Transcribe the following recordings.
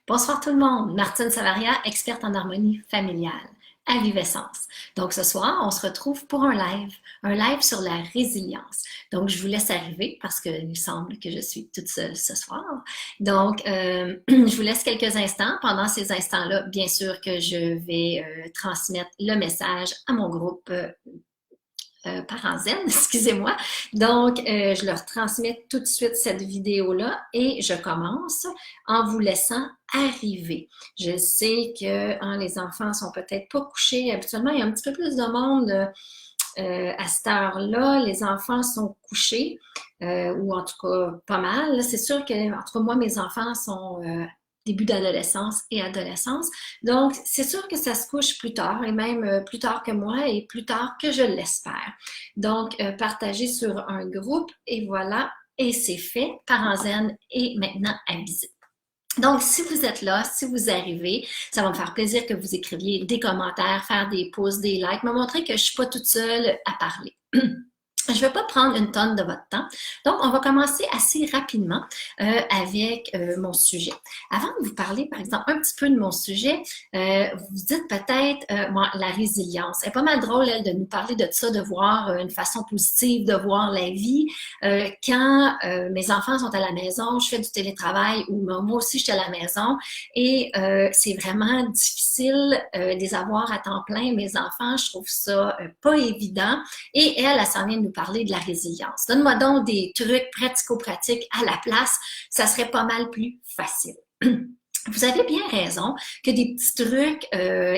Bonsoir tout le monde, Martine Savaria, experte en harmonie familiale, à Vivessence. Donc ce soir, on se retrouve pour un live sur la résilience. Donc je vous laisse arriver parce qu'il semble que je suis toute seule ce soir. Donc je vous laisse quelques instants. Pendant ces instants-là, bien sûr que je vais transmettre le message à mon groupe parents zen, excusez-moi. Donc, je leur transmets tout de suite cette vidéo-là et je commence en vous laissant arriver. Je sais que les enfants sont peut-être pas couchés. Habituellement, il y a un petit peu plus de monde à cette heure-là. Les enfants sont couchés, ou en tout cas pas mal. C'est sûr que, en tout cas, moi, mes enfants sont début d'adolescence et adolescence. Donc, c'est sûr que ça se couche plus tard, et même plus tard que moi et plus tard que je l'espère. Donc, partagez sur un groupe et voilà, et c'est fait. Parents zen est maintenant à visite. Donc, si vous êtes là, si vous arrivez, ça va me faire plaisir que vous écriviez des commentaires, faire des pouces, des likes, me montrer que je suis pas toute seule à parler. Je ne vais pas prendre une tonne de votre temps. Donc, on va commencer assez rapidement avec mon sujet. Avant de vous parler, par exemple, un petit peu de mon sujet, vous vous dites peut-être, la résilience. C'est pas mal drôle, elle, de nous parler de ça, de voir une façon positive, de voir la vie. Quand mes enfants sont à la maison, je fais du télétravail ou moi aussi, je suis à la maison et c'est vraiment difficile de les avoir à temps plein, mes enfants. Je trouve ça pas évident. Et elle s'en vient de nous parler de la résilience. Donne-moi donc des trucs pratico-pratiques à la place, ça serait pas mal plus facile. Vous avez bien raison que des petits trucs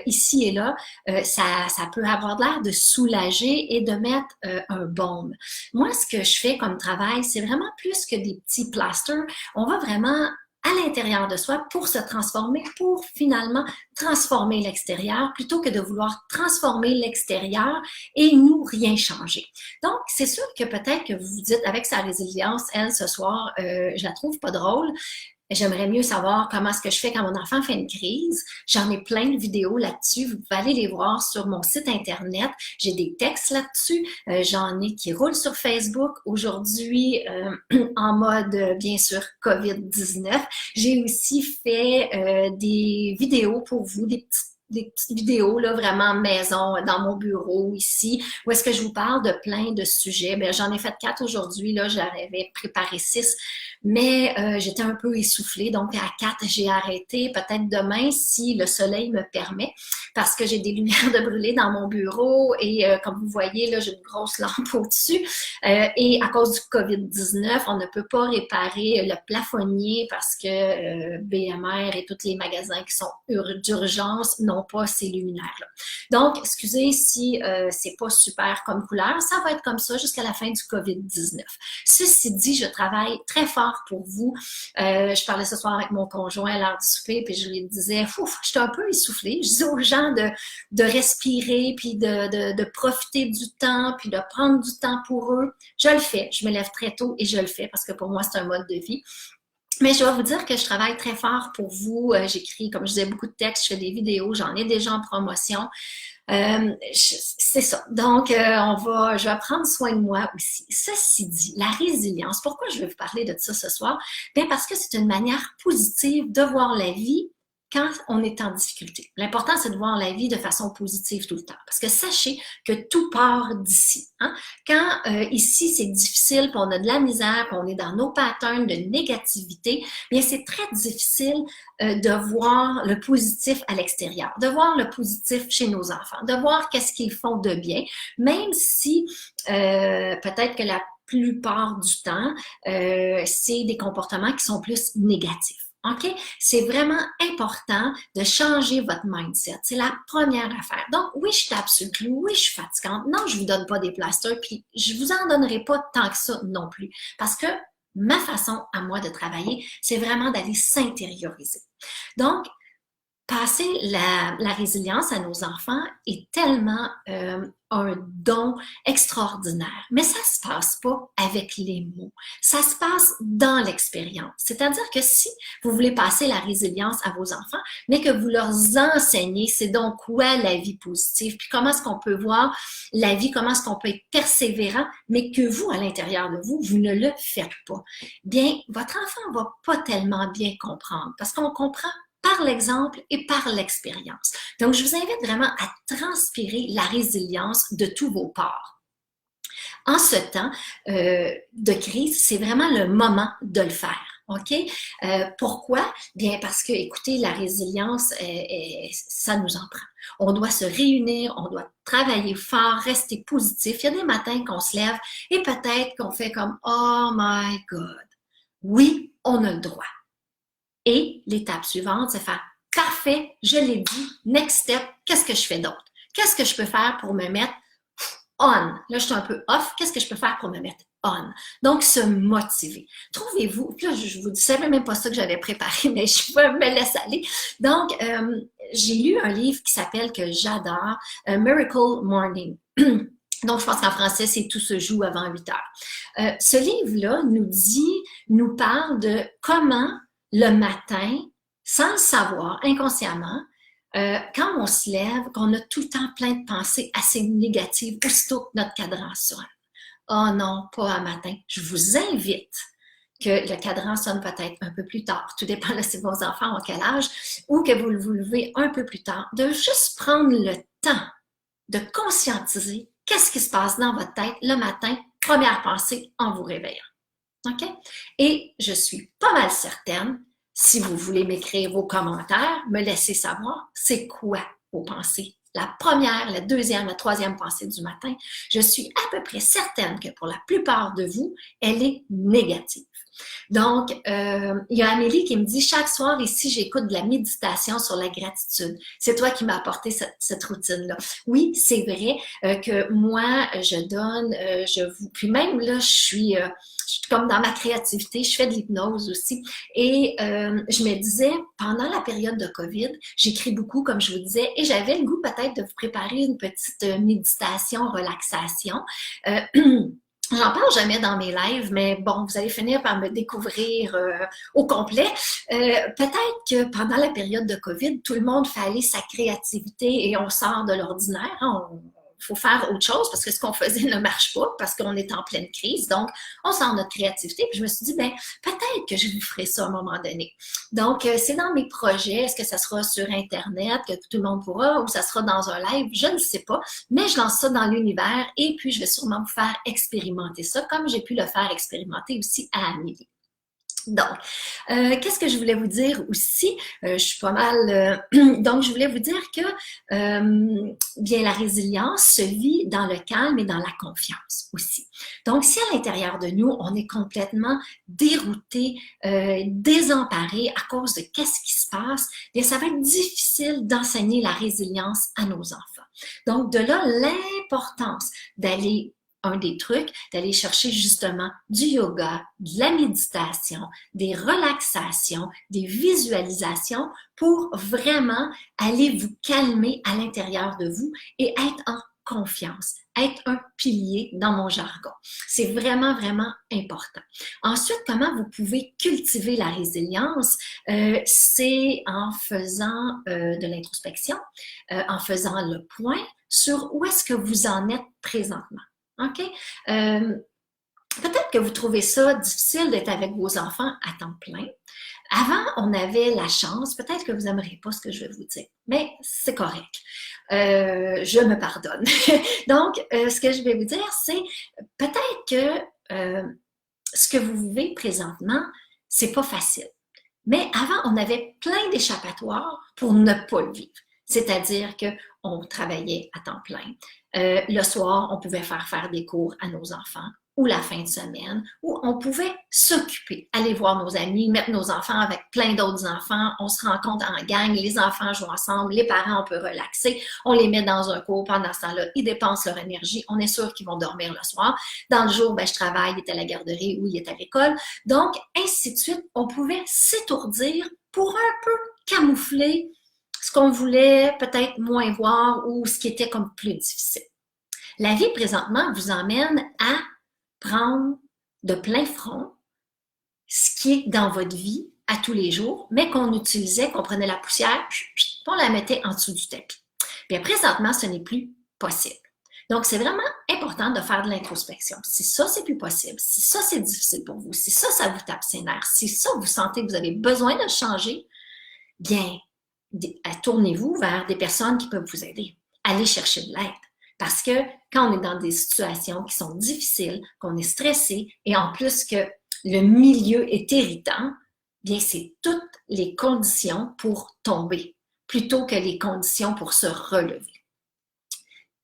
ici et là, ça peut avoir l'air de soulager et de mettre un baume. Moi, ce que je fais comme travail, c'est vraiment plus que des petits plasters. On va vraiment à l'intérieur de soi pour se transformer, pour finalement transformer l'extérieur, plutôt que de vouloir transformer l'extérieur et nous rien changer. Donc, c'est sûr que peut-être que vous vous dites, avec sa résilience, elle, ce soir, je la trouve pas drôle. J'aimerais mieux savoir comment est-ce que je fais quand mon enfant fait une crise. J'en ai plein de vidéos là-dessus. Vous pouvez aller les voir sur mon site Internet. J'ai des textes là-dessus. J'en ai qui roulent sur Facebook. Aujourd'hui, en mode, bien sûr, COVID-19. J'ai aussi fait des vidéos pour vous, des petites vidéos, là, vraiment maison, dans mon bureau, ici, où est-ce que je vous parle de plein de sujets. Bien, j'en ai fait 4 aujourd'hui, là, j'avais préparé 6, mais j'étais un peu essoufflée, donc à 4, j'ai arrêté. Peut-être demain, si le soleil me permet, parce que j'ai des lumières de brûler dans mon bureau et comme vous voyez, là, j'ai une grosse lampe au-dessus. Et à cause du COVID-19, on ne peut pas réparer le plafonnier parce que BMR et tous les magasins qui sont d'urgence n'ont pas ces luminaires-là. Donc, excusez si c'est pas super comme couleur, ça va être comme ça jusqu'à la fin du COVID-19. Ceci dit, je travaille très fort pour vous. Je parlais ce soir avec mon conjoint à l'heure du souper, puis je lui disais, ouf, j'étais un peu essoufflée. Je dis aux gens de respirer, puis de profiter du temps, puis de prendre du temps pour eux. Je le fais. Je me lève très tôt et je le fais parce que pour moi, c'est un mode de vie. Mais je dois vous dire que je travaille très fort pour vous. J'écris, comme je disais, beaucoup de textes, je fais des vidéos, j'en ai déjà en promotion. C'est ça. Donc, je vais prendre soin de moi aussi. Ceci dit, la résilience, pourquoi je vais vous parler de ça ce soir? Bien, parce que c'est une manière positive de voir la vie quand on est en difficulté. L'important, c'est de voir la vie de façon positive tout le temps. Parce que sachez que tout part d'ici. Hein? Quand ici, c'est difficile, puis on a de la misère, puis on est dans nos patterns de négativité, bien, c'est très difficile de voir le positif à l'extérieur, de voir le positif chez nos enfants, de voir qu'est-ce qu'ils font de bien, même si peut-être que la plupart du temps, c'est des comportements qui sont plus négatifs. OK? C'est vraiment important de changer votre mindset. C'est la première affaire. Donc, oui, je tape sur le clou. Oui, je suis fatigante. Non, je vous donne pas des plasters. Puis, je vous en donnerai pas tant que ça non plus. Parce que ma façon à moi de travailler, c'est vraiment d'aller s'intérioriser. Donc, passer la résilience à nos enfants est tellement un don extraordinaire. Mais ça se passe pas avec les mots. Ça se passe dans l'expérience. C'est-à-dire que si vous voulez passer la résilience à vos enfants, mais que vous leur enseignez c'est donc quoi la vie positive, puis comment est-ce qu'on peut voir la vie, comment est-ce qu'on peut être persévérant, mais que vous, à l'intérieur de vous, vous ne le faites pas, bien, votre enfant va pas tellement bien comprendre parce qu'on comprend par l'exemple et par l'expérience. Donc, je vous invite vraiment à transpirer la résilience de tous vos pores. En ce temps de crise, c'est vraiment le moment de le faire. OK? Pourquoi? Bien parce que, écoutez, la résilience, ça nous en prend. On doit se réunir, on doit travailler fort, rester positif. Il y a des matins qu'on se lève et peut-être qu'on fait comme « Oh my God! » Oui, on a le droit. Et l'étape suivante, c'est faire « Parfait, je l'ai dit, next step, qu'est-ce que je fais d'autre? Qu'est-ce que je peux faire pour me mettre on? Là, je suis un peu off, qu'est-ce que je peux faire pour me mettre on? » Donc, se motiver. Trouvez-vous, là, je vous dis, je savais même pas ça que j'avais préparé, mais je peux me laisser aller. Donc, j'ai lu un livre qui s'appelle, que j'adore, Miracle Morning. Donc, je pense qu'en français, c'est Tout se joue avant 8 heures. Ce livre-là nous parle de comment le matin, sans le savoir, inconsciemment, quand on se lève, qu'on a tout le temps plein de pensées assez négatives, aussitôt que notre cadran sonne. Oh non, pas un matin. Je vous invite que le cadran sonne peut-être un peu plus tard, tout dépend de si vos enfants ont quel âge, ou que vous vous levez un peu plus tard, de juste prendre le temps de conscientiser qu'est-ce qui se passe dans votre tête le matin, première pensée en vous réveillant. OK? Et je suis pas mal certaine, si vous voulez m'écrire vos commentaires, me laisser savoir c'est quoi vos pensées. La première, la deuxième, la troisième pensée du matin, je suis à peu près certaine que pour la plupart de vous, elle est négative. Donc, il y a Amélie qui me dit « Chaque soir ici, j'écoute de la méditation sur la gratitude. » C'est toi qui m'as apporté cette routine-là. Oui, c'est vrai que moi, je donne, puis même là, je suis comme dans ma créativité, je fais de l'hypnose aussi. Et je me disais, pendant la période de COVID, j'écris beaucoup, comme je vous disais, et j'avais le goût peut-être de vous préparer une petite méditation, relaxation. J'en parle jamais dans mes lives, mais bon, vous allez finir par me découvrir au complet. Peut-être que pendant la période de COVID, tout le monde fait aller sa créativité et on sort de l'ordinaire. Hein, faut faire autre chose parce que ce qu'on faisait ne marche pas parce qu'on est en pleine crise. Donc, on sort notre créativité. Puis je me suis dit, ben peut-être que je vous ferai ça à un moment donné. Donc, c'est dans mes projets. Est-ce que ça sera sur Internet, que tout le monde pourra, ou ça sera dans un live? Je ne sais pas. Mais je lance ça dans l'univers et puis je vais sûrement vous faire expérimenter ça, comme j'ai pu le faire expérimenter aussi à Amélie. Donc, qu'est-ce que je voulais vous dire aussi? Je suis pas mal... donc, je voulais vous dire que bien la résilience se vit dans le calme et dans la confiance aussi. Donc, si à l'intérieur de nous, on est complètement dérouté, désemparé à cause de qu'est-ce qui se passe, bien, ça va être difficile d'enseigner la résilience à nos enfants. Donc, de là, l'importance d'aller un des trucs, d'aller chercher justement du yoga, de la méditation, des relaxations, des visualisations pour vraiment aller vous calmer à l'intérieur de vous et être en confiance, être un pilier dans mon jargon. C'est vraiment, vraiment important. Ensuite, comment vous pouvez cultiver la résilience? C'est en faisant de l'introspection, en faisant le point sur où est-ce que vous en êtes présentement. OK? Peut-être que vous trouvez ça difficile d'être avec vos enfants à temps plein. Avant, on avait la chance, peut-être que vous n'aimerez pas ce que je vais vous dire, mais c'est correct. Je me pardonne. Donc, ce que je vais vous dire, c'est peut-être que ce que vous vivez présentement, c'est pas facile. Mais avant, on avait plein d'échappatoires pour ne pas le vivre. C'est-à-dire qu'on travaillait à temps plein. Le soir, on pouvait faire des cours à nos enfants ou la fin de semaine, où on pouvait s'occuper, aller voir nos amis, mettre nos enfants avec plein d'autres enfants, on se rencontre en gang, les enfants jouent ensemble, les parents, on peut relaxer, on les met dans un cours, pendant ce temps-là, ils dépensent leur énergie, on est sûr qu'ils vont dormir le soir. Dans le jour, ben, je travaille, il est à la garderie ou il est à l'école. Donc, ainsi de suite, on pouvait s'étourdir pour un peu camoufler ce qu'on voulait peut-être moins voir ou ce qui était comme plus difficile. La vie présentement vous emmène à prendre de plein front ce qui est dans votre vie à tous les jours, mais qu'on utilisait, qu'on prenait la poussière, on la mettait en dessous du tapis. Bien, présentement, ce n'est plus possible. Donc, c'est vraiment important de faire de l'introspection. Si ça, c'est plus possible, si ça, c'est difficile pour vous, si ça, ça vous tape ses nerfs, si ça, vous sentez que vous avez besoin de changer, bien, tournez-vous vers des personnes qui peuvent vous aider. Allez chercher de l'aide. Parce que quand on est dans des situations qui sont difficiles, qu'on est stressé, et en plus que le milieu est irritant, bien, c'est toutes les conditions pour tomber, plutôt que les conditions pour se relever.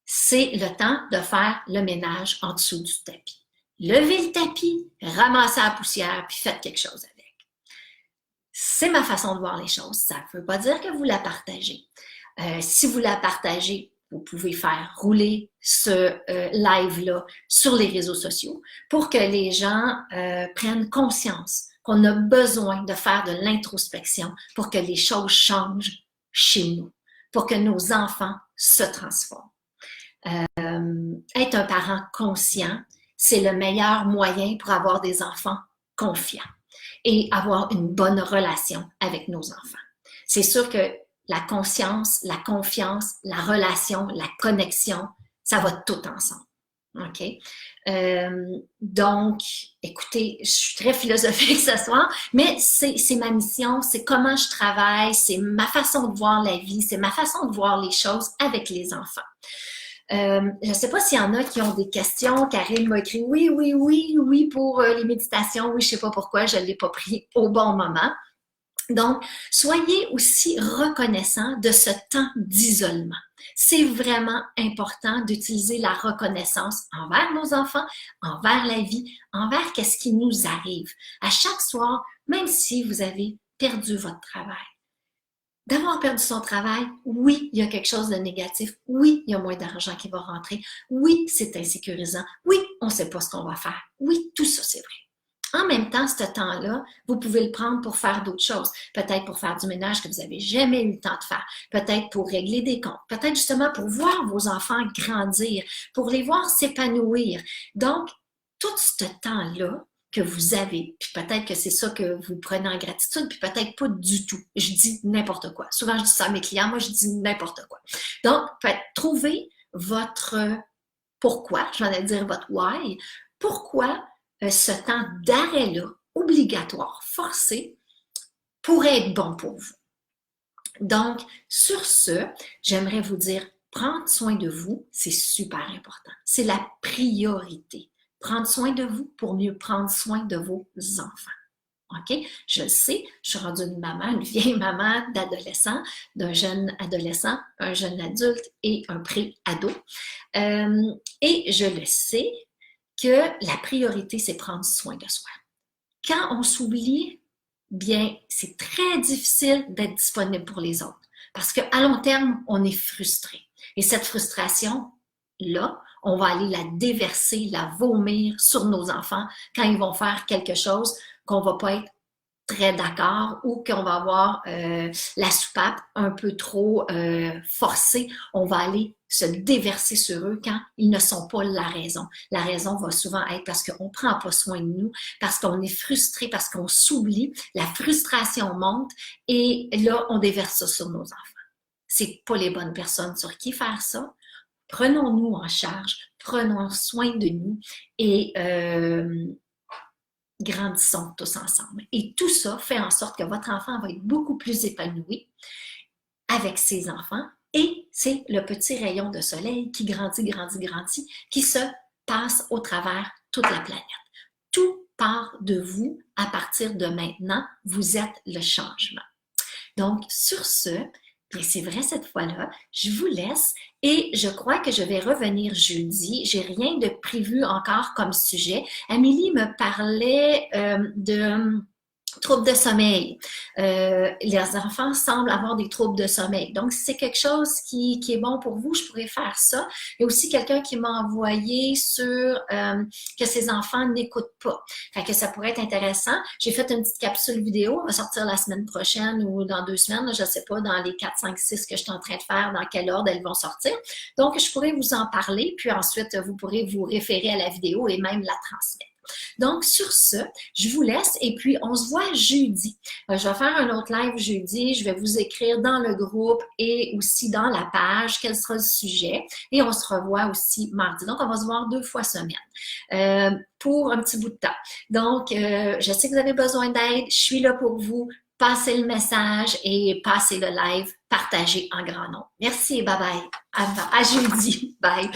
C'est le temps de faire le ménage en dessous du tapis. Levez le tapis, ramassez la poussière, puis faites quelque chose avec. C'est ma façon de voir les choses. Ça ne veut pas dire que vous la partagez. Si vous la partagez, vous pouvez faire rouler ce live-là sur les réseaux sociaux pour que les gens prennent conscience qu'on a besoin de faire de l'introspection pour que les choses changent chez nous, pour que nos enfants se transforment. Être un parent conscient, c'est le meilleur moyen pour avoir des enfants confiants et avoir une bonne relation avec nos enfants. C'est sûr que la conscience, la confiance, la relation, la connexion, ça va tout ensemble. OK? Donc, écoutez, je suis très philosophique ce soir, mais c'est ma mission, c'est comment je travaille, c'est ma façon de voir la vie, c'est ma façon de voir les choses avec les enfants. Je ne sais pas s'il y en a qui ont des questions. Karine m'a écrit oui pour les méditations. Oui, je ne sais pas pourquoi, je ne l'ai pas pris au bon moment. Donc, soyez aussi reconnaissants de ce temps d'isolement. C'est vraiment important d'utiliser la reconnaissance envers nos enfants, envers la vie, envers qu'est-ce qui nous arrive. À chaque soir, même si vous avez perdu votre travail, d'avoir perdu son travail, oui, il y a quelque chose de négatif. Oui, il y a moins d'argent qui va rentrer. Oui, c'est insécurisant. Oui, on ne sait pas ce qu'on va faire. Oui, tout ça, c'est vrai. En même temps, ce temps-là, vous pouvez le prendre pour faire d'autres choses. Peut-être pour faire du ménage que vous n'avez jamais eu le temps de faire. Peut-être pour régler des comptes. Peut-être justement pour voir vos enfants grandir, pour les voir s'épanouir. Donc, tout ce temps-là que vous avez, puis peut-être que c'est ça que vous prenez en gratitude, puis peut-être pas du tout. Je dis n'importe quoi. Souvent, je dis ça à mes clients, moi, je dis n'importe quoi. Donc, trouvez votre pourquoi, je vais dire votre why, pourquoi ce temps d'arrêt-là, obligatoire, forcé, pourrait être bon pour vous. Donc, sur ce, j'aimerais vous dire, prendre soin de vous, c'est super important. C'est la priorité. Prendre soin de vous pour mieux prendre soin de vos enfants. OK? Je le sais, je suis rendue une maman, une vieille maman d'adolescent, d'un jeune adolescent, un jeune adulte et un pré-ado. Et je le sais, que la priorité, c'est prendre soin de soi. Quand on s'oublie, bien, c'est très difficile d'être disponible pour les autres. Parce qu'à long terme, on est frustré. Et cette frustration-là, on va aller la déverser, la vomir sur nos enfants quand ils vont faire quelque chose qu'on va pas être très d'accord ou qu'on va avoir la soupape un peu trop forcée, on va aller se déverser sur eux quand ils ne sont pas la raison. La raison va souvent être parce qu'on ne prend pas soin de nous, parce qu'on est frustré, parce qu'on s'oublie, la frustration monte et là, on déverse ça sur nos enfants. C'est pas les bonnes personnes sur qui faire ça. Prenons-nous en charge, prenons soin de nous et grandissons tous ensemble. Et tout ça fait en sorte que votre enfant va être beaucoup plus épanoui avec ses enfants et c'est le petit rayon de soleil qui grandit, qui se passe au travers toute la planète. Tout part de vous à partir de maintenant. Vous êtes le changement. Donc, sur ce, bien, c'est vrai cette fois-là, je vous laisse et je crois que je vais revenir jeudi. J'ai rien de prévu encore comme sujet. Amélie me parlait Troubles de sommeil. Les enfants semblent avoir des troubles de sommeil. Donc, si c'est quelque chose qui est bon pour vous, je pourrais faire ça. Il y a aussi quelqu'un qui m'a envoyé sur que ses enfants n'écoutent pas. Fait que ça pourrait être intéressant. J'ai fait une petite capsule vidéo. Elle va sortir la semaine prochaine ou dans 2 semaines. Je ne sais pas, dans les 4, 5, 6 que je suis en train de faire, dans quel ordre elles vont sortir. Donc, je pourrais vous en parler. Puis ensuite, vous pourrez vous référer à la vidéo et même la transmettre. Donc, sur ce, je vous laisse et puis on se voit jeudi. Je vais faire un autre live jeudi. Je vais vous écrire dans le groupe et aussi dans la page quel sera le sujet. Et on se revoit aussi mardi. Donc, on va se voir 2 fois semaine pour un petit bout de temps. Donc, je sais que vous avez besoin d'aide. Je suis là pour vous. Passez le message et passez le live. Partagez en grand nombre. Merci et bye bye. À jeudi. Bye.